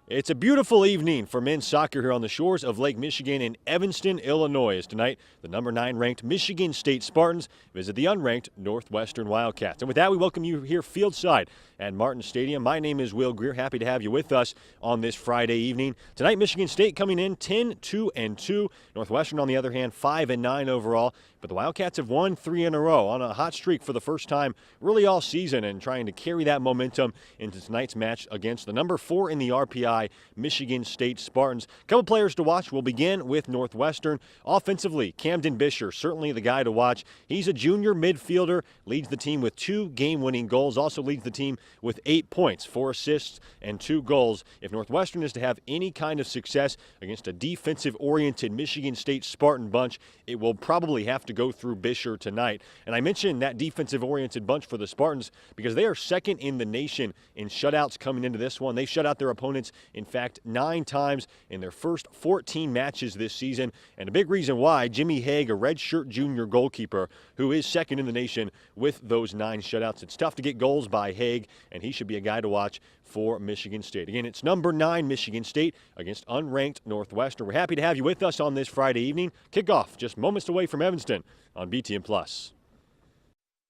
It's a beautiful evening for men's soccer here on the shores of Lake Michigan in Evanston, Illinois. As tonight, the number 9 ranked Michigan State Spartans visit the unranked Northwestern Wildcats. And with that, we welcome you here fieldside at Martin Stadium. My name is Will Greer. Happy to have you with us on this Friday evening. Tonight, Michigan State coming in 10-2-2. Northwestern, on the other hand, 5-9 overall. But the Wildcats have won 3 in a row on a hot streak for the first time really all season and trying to carry that momentum into tonight's match against the number 4 in the RPI, Michigan State Spartans. A couple players to watch. We'll begin with Northwestern. Offensively, Camden Bisher, certainly the guy to watch. He's a junior midfielder, leads the team with 2 game-winning goals, also leads the team with 8 points, 4 assists, and 2 goals. If Northwestern is to have any kind of success against a defensive-oriented Michigan State Spartan bunch, it will probably have to go through Bisher tonight. And I mentioned that defensive-oriented bunch for the Spartans because they are second in the nation in shutouts coming into this one. They shut out their opponents, in fact, 9 times in their first 14 matches this season. And a big reason why, Jimmy Haig, a redshirt junior goalkeeper, who is second in the nation with those 9 shutouts. It's tough to get goals by Haig, and he should be a guy to watch for Michigan State. Again, it's number 9 Michigan State against unranked Northwestern. We're happy to have you with us on this Friday evening. Kickoff just moments away from Evanston on BTN Plus.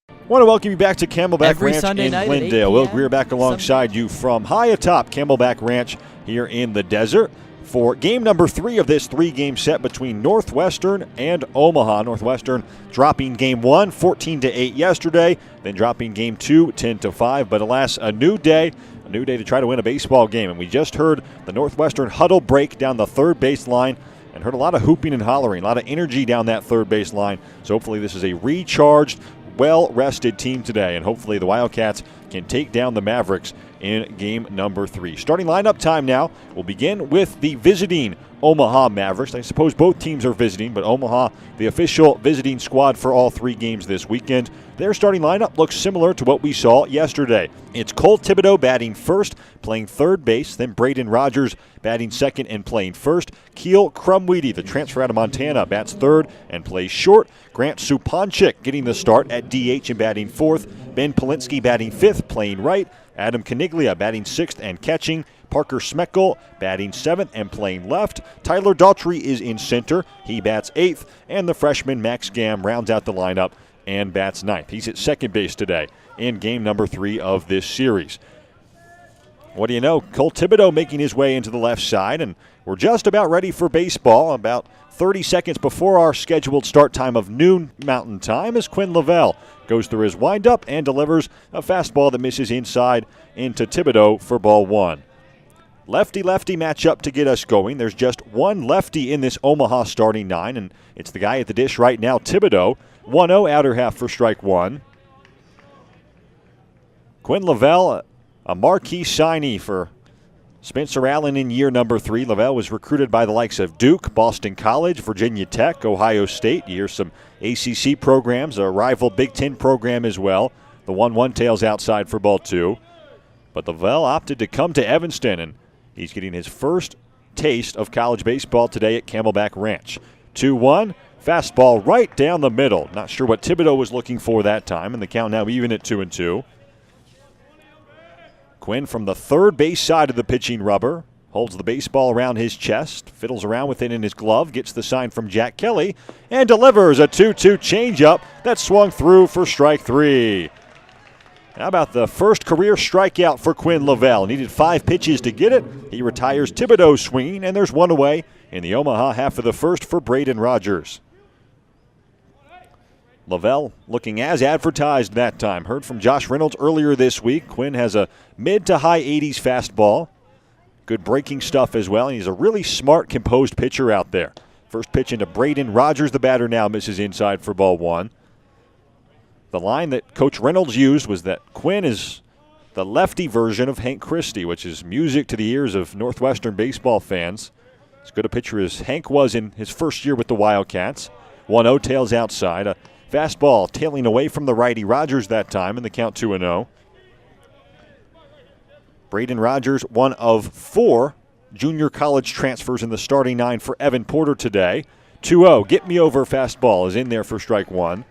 I want to welcome you back to Camelback Ranch in Glendale. Will Greer back alongside you from high atop Camelback Ranch here in the desert for game number 3 of this 3-game set between Northwestern and Omaha. Northwestern dropping game 1, 14-8 yesterday, then dropping game 2, 10-5. But alas, a new day to try to win a baseball game. And we just heard the Northwestern huddle break down the third baseline and heard a lot of hooping and hollering, a lot of energy down that third baseline. So hopefully this is a recharged, well-rested team today, and hopefully the Wildcats can take down the Mavericks in game number 3. Starting lineup time now. We'll begin with the visiting Omaha Mavericks. I suppose both teams are visiting, but Omaha, the official visiting squad for all 3 games this weekend. Their starting lineup looks similar to what we saw yesterday. It's Cole Thibodeau batting first, playing third base, then Braden Rogers batting second and playing first. Keel Crumweedy, the transfer out of Montana, bats third and plays short. Grant Supanchik getting the start at DH and batting fourth. Ben Polinsky batting fifth, playing right. Adam Caniglia batting sixth and catching. Parker Smeckel batting 7th and playing left. Tyler Daughtry is in center. He bats 8th. And the freshman Max Gamm rounds out the lineup and bats 9th. He's at second base today in game number 3 of this series. What do you know? Cole Thibodeau making his way into the left side, and we're just about ready for baseball. About 30 seconds before our scheduled start time of noon Mountain Time as Quinn Lavelle goes through his windup and delivers a fastball that misses inside into Thibodeau for ball 1. Lefty-lefty matchup to get us going. There's just one lefty in this Omaha starting 9, and it's the guy at the dish right now, Thibodeau. 1-0 outer half for strike 1. Quinn Lavelle, a marquee signee for Spencer Allen in year number 3. Lavelle was recruited by the likes of Duke, Boston College, Virginia Tech, Ohio State. Here's some ACC programs, a rival Big Ten program as well. The 1-1 tails outside for ball 2. But Lavelle opted to come to Evanston, and he's getting his first taste of college baseball today at Camelback Ranch. 2-1, fastball right down the middle. Not sure what Thibodeau was looking for that time, and the count now even at 2-2. Quinn from the third base side of the pitching rubber holds the baseball around his chest, fiddles around with it in his glove, gets the sign from Jack Kelly, and delivers a 2-2 changeup that swung through for strike 3. How about the first career strikeout for Quinn Lavelle? Needed 5 pitches to get it. He retires Thibodeau swinging, and there's one away in the Omaha half of the first for Braden Rogers. Lavelle looking as advertised that time. Heard from Josh Reynolds earlier this week. Quinn has a mid to high 80s fastball. Good breaking stuff as well. And he's a really smart, composed pitcher out there. First pitch into Braden Rogers. The batter now misses inside for ball 1. The line that Coach Reynolds used was that Quinn is the lefty version of Hank Christie, which is music to the ears of Northwestern baseball fans. As good a pitcher as Hank was in his first year with the Wildcats. 1-0 tails outside. A fastball tailing away from the righty Rogers that time, and the count 2-0. Braden Rogers, one of 4 junior college transfers in the starting 9 for Evan Porter today. 2-0, get me over fastball is in there for strike 1.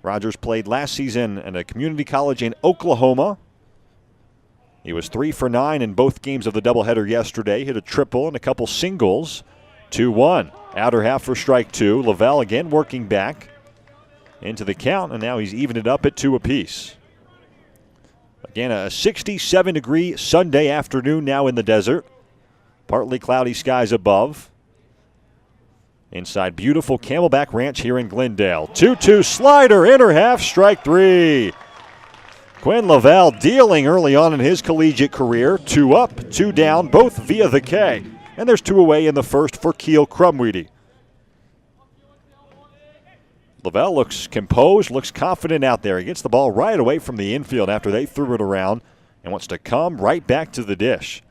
Rogers played last season at a community college in Oklahoma. He was 3 for 9 in both games of the doubleheader yesterday. Hit a triple and a couple singles. 2-1. Outer half for strike 2. Lavelle again working back into the count, and now he's evened it up at 2 apiece. Again, a 67-degree Sunday afternoon now in the desert. Partly cloudy skies above. Inside beautiful Camelback Ranch here in Glendale. 2-2 slider, inner half, strike 3. Quinn Lavelle dealing early on in his collegiate career. 2 up, 2 down, both via the K. And there's 2 away in the first for Keel Crumweedy. Lavelle looks composed, looks confident out there. He gets the ball right away from the infield after they threw it around and wants to come right back to the dish.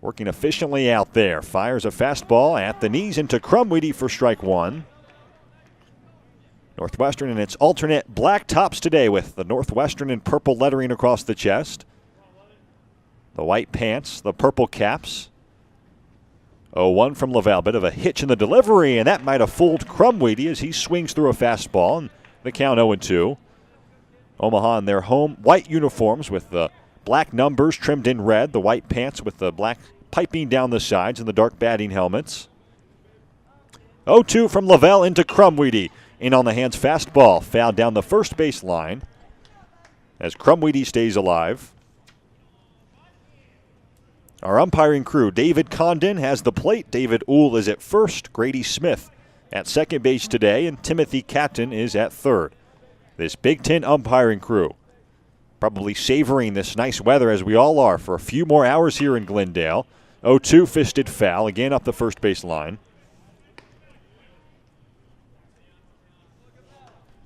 Working efficiently out there. Fires a fastball at the knees into Crumweedy for strike 1. Northwestern in its alternate black tops today with the Northwestern in purple lettering across the chest. The white pants, the purple caps. 0-1 from Lavelle. Bit of a hitch in the delivery, and that might have fooled Crumweedy as he swings through a fastball. And the count 0-2. Omaha in their home white uniforms with the black numbers trimmed in red, the white pants with the black piping down the sides, and the dark batting helmets. 0-2 from Lavelle into Crumweedy. In on the hands fastball, fouled down the first base line as Crumweedy stays alive. Our umpiring crew, David Condon has the plate. David Uhl is at first. Grady Smith at second base today, and Timothy Catton is at third. This Big Ten umpiring crew probably savoring this nice weather, as we all are, for a few more hours here in Glendale. 0-2 fisted foul, again up the first base line.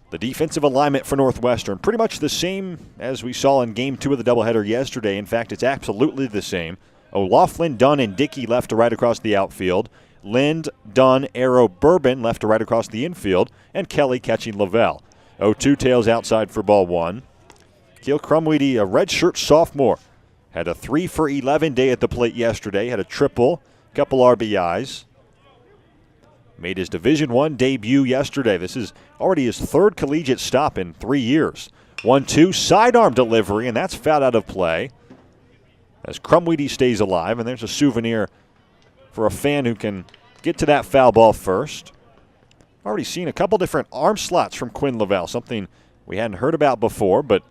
The defensive alignment for Northwestern, pretty much the same as we saw in Game 2 of the doubleheader yesterday. In fact, it's absolutely the same. O'Laughlin, Dunn, and Dickey left to right across the outfield. Lind, Dunn, Arrow, Bourbon left to right across the infield. And Kelly catching Lavelle. 0-2 tails outside for ball 1. Keel Crumweedy, a redshirt sophomore, had a 3 for 11 day at the plate yesterday. Had a triple, couple RBIs. Made his Division I debut yesterday. This is already his third collegiate stop in 3 years. 1-2 sidearm delivery, and that's fouled out of play as Crumweedy stays alive. And there's a souvenir for a fan who can get to that foul ball first. Already seen a couple different arm slots from Quinn Lavelle, something we hadn't heard about before, but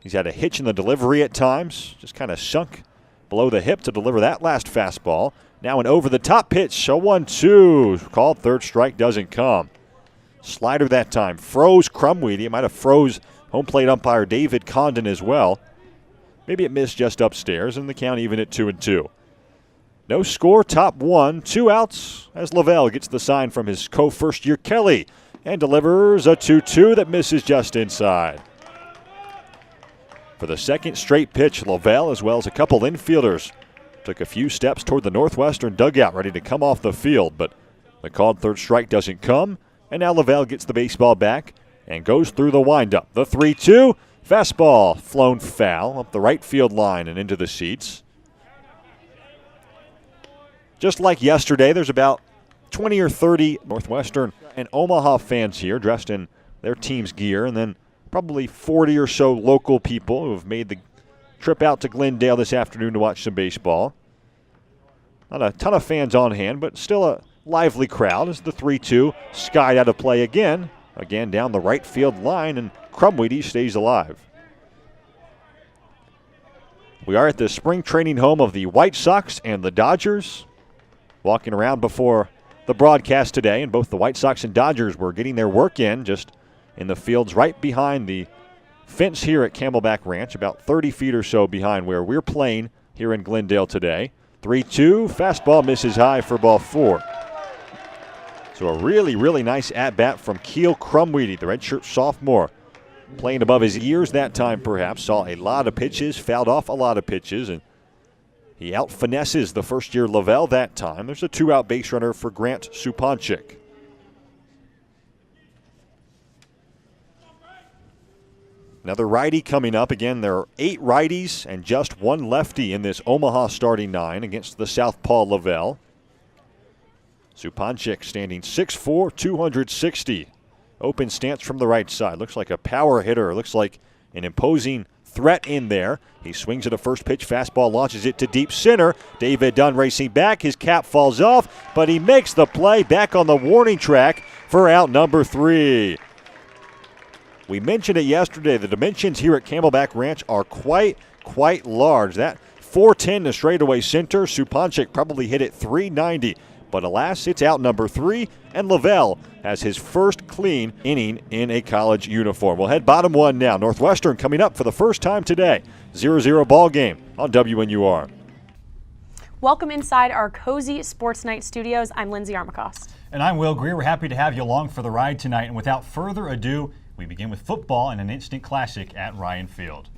he's had a hitch in the delivery at times. Just kind of sunk below the hip to deliver that last fastball. Now an over-the-top pitch, a 1-2. Called third strike, doesn't come. Slider that time. Froze Crumweedy. It might have froze home plate umpire David Condon as well. Maybe it missed just upstairs, and the count even at 2-2. No score, top 1, 2 outs as Lavelle gets the sign from his co-first year Kelly and delivers a 2-2 that misses just inside. For the second straight pitch, Lavelle, as well as a couple infielders, took a few steps toward the Northwestern dugout, ready to come off the field, but the called third strike doesn't come, and now Lavelle gets the baseball back and goes through the windup. The 3-2, fastball flown foul up the right field line and into the seats. Just like yesterday, there's about 20 or 30 Northwestern and Omaha fans here dressed in their team's gear, and then probably 40 or so local people who have made the trip out to Glendale this afternoon to watch some baseball. Not a ton of fans on hand, but still a lively crowd as the 3-2 skied out of play again. Again down the right field line, and Crumweedy stays alive. We are at the spring training home of the White Sox and the Dodgers. Walking around before the broadcast today, and both the White Sox and Dodgers were getting their work in just in the fields right behind the fence here at Camelback Ranch, about 30 feet or so behind where we're playing here in Glendale today. 3-2, fastball misses high for ball 4. So a really, really nice at-bat from Keel Crumweedy, the redshirt sophomore. Playing above his ears that time perhaps, saw a lot of pitches, fouled off a lot of pitches, and he out-finesses the first-year Lavelle that time. There's a 2-out base runner for Grant Supanchik. Another righty coming up. Again, there are 8 righties and just 1 lefty in this Omaha starting 9 against the southpaw Lavelle. Supanchik standing 6'4", 260. Open stance from the right side. Looks like a power hitter. Looks like an imposing threat in there. He swings at a first pitch fastball, launches it to deep center. David Dunn racing back. His cap falls off, but he makes the play back on the warning track for out number 3. We mentioned it yesterday. The dimensions here at Camelback Ranch are quite large. That 410 to straightaway center. Supanchik probably hit it 390. But alas, it's out number 3, and Lavelle has his first clean inning in a college uniform. We'll head bottom 1 now. Northwestern coming up for the first time today. 0-0 ball game on WNUR. Welcome inside our cozy Sports Night studios. I'm Lindsay Armacost. And I'm Will Greer. We're happy to have you along for the ride tonight. And without further ado, we begin with football and an instant classic at Ryan Field.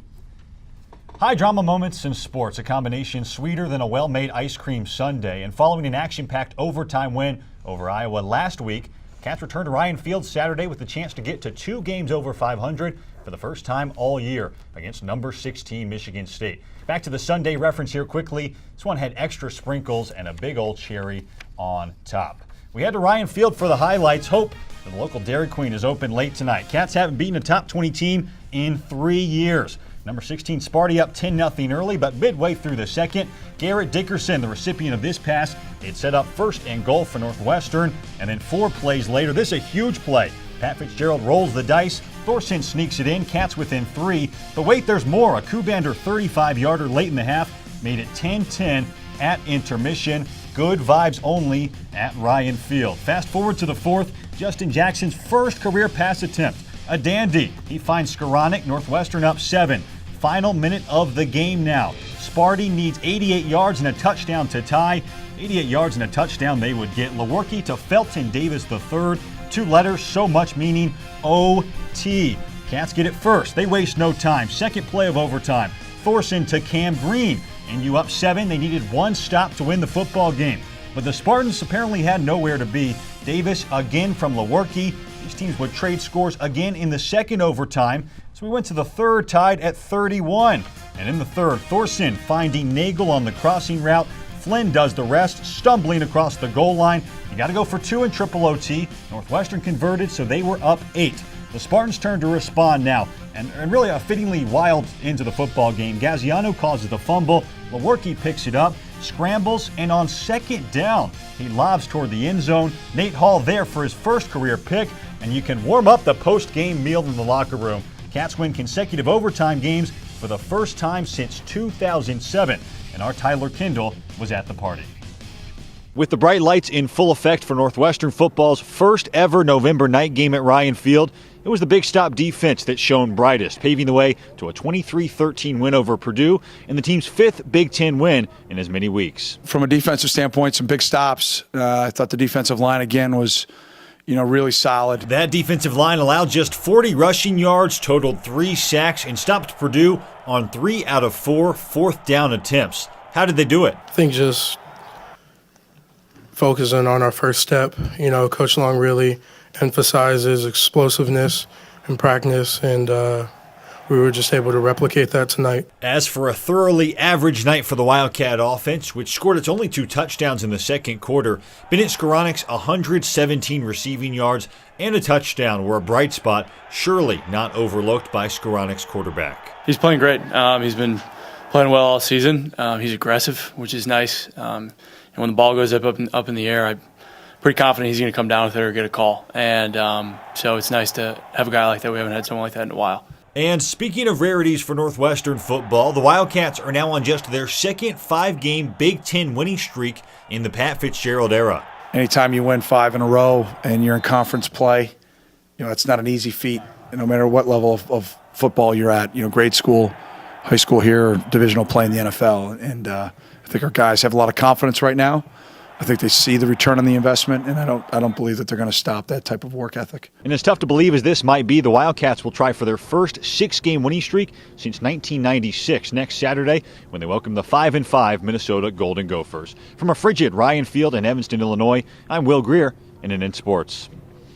High drama moments in sports, a combination sweeter than a well-made ice cream sundae. And following an action-packed overtime win over Iowa last week, Cats returned to Ryan Field Saturday with the chance to get to 2 games over 500 for the first time all year against number 16 Michigan State. Back to the Sunday reference here quickly. This one had extra sprinkles and a big old cherry on top. We head to Ryan Field for the highlights. Hope that the local Dairy Queen is open late tonight. Cats haven't beaten a top 20 team in 3 years. Number 16 Sparty up 10-0 early, but midway through the second, Garrett Dickerson, the recipient of this pass, it set up first and goal for Northwestern, and then 4 plays later, this is a huge play. Pat Fitzgerald rolls the dice, Thorson sneaks it in, Cats within 3, but wait, there's more. A Kubander 35-yarder late in the half made it 10-10 at intermission. Good vibes only at Ryan Field. Fast forward to the 4th, Justin Jackson's first career pass attempt. A dandy. He finds Skoranek, Northwestern up 7. Final minute of the game now. Sparty needs 88 yards and a touchdown to tie. 88 yards and a touchdown they would get. Lewerke to Felton Davis III. 2 letters, so much meaning OT. Cats get it first. They waste no time. Second play of overtime. Thorson to Cam Green. And you up 7. They needed 1 stop to win the football game. But the Spartans apparently had nowhere to be. Davis again from Lewerke. These teams would trade scores again in the second overtime. So we went to the 3rd tied at 31. And in the 3rd, Thorson finding Nagel on the crossing route. Flynn does the rest, stumbling across the goal line. You got to go for 2 in triple OT. Northwestern converted, so they were up 8. The Spartans turn to respond now. And really a fittingly wild into the football game. Gaziano causes the fumble. Lewerke picks it up, scrambles, and on 2nd down, he lobs toward the end zone. Nate Hall there for his first career pick, and you can warm up the post-game meal in the locker room. Cats win consecutive overtime games for the first time since 2007, and our Tyler Kindle was at the party. With the bright lights in full effect for Northwestern football's first ever November night game at Ryan Field, it was the Big Stop defense that shone brightest, paving the way to a 23-13 win over Purdue and the team's 5th Big Ten win in as many weeks. From a defensive standpoint, some big stops. I thought the defensive line again was, really solid. That defensive line allowed just 40 rushing yards, totaled 3 sacks, and stopped Purdue on 3 out of 4 4th down attempts. How did they do it? I think just focusing on our first step. Coach Long really emphasizes explosiveness and practice, and we were just able to replicate that tonight. As for a thoroughly average night for the Wildcat offense, which scored its only 2 touchdowns in the second quarter, Bennett Skoranek's 117 receiving yards and a touchdown were a bright spot, surely not overlooked by Skoranek's quarterback. He's playing great. He's been playing well all season. He's aggressive, which is nice. And when the ball goes up in the air, I'm pretty confident he's going to come down with it or get a call. And so it's nice to have a guy like that. We haven't had someone like that in a while. And speaking of rarities for Northwestern football, the Wildcats are now on just their second 5-game Big Ten winning streak in the Pat Fitzgerald era. Anytime you win 5 in a row and you're in conference play, it's not an easy feat. No matter what level of football you're at, grade school, high school here, or divisional play in the NFL. And I think our guys have a lot of confidence right now. I think they see the return on the investment, and I don't believe that they're going to stop that type of work ethic. And as tough to believe as this might be, the Wildcats will try for their first 6-game winning streak since 1996 next Saturday when they welcome the 5-5 Minnesota Golden Gophers. From a frigid Ryan Field in Evanston, Illinois, I'm Will Greer, NNN Sports.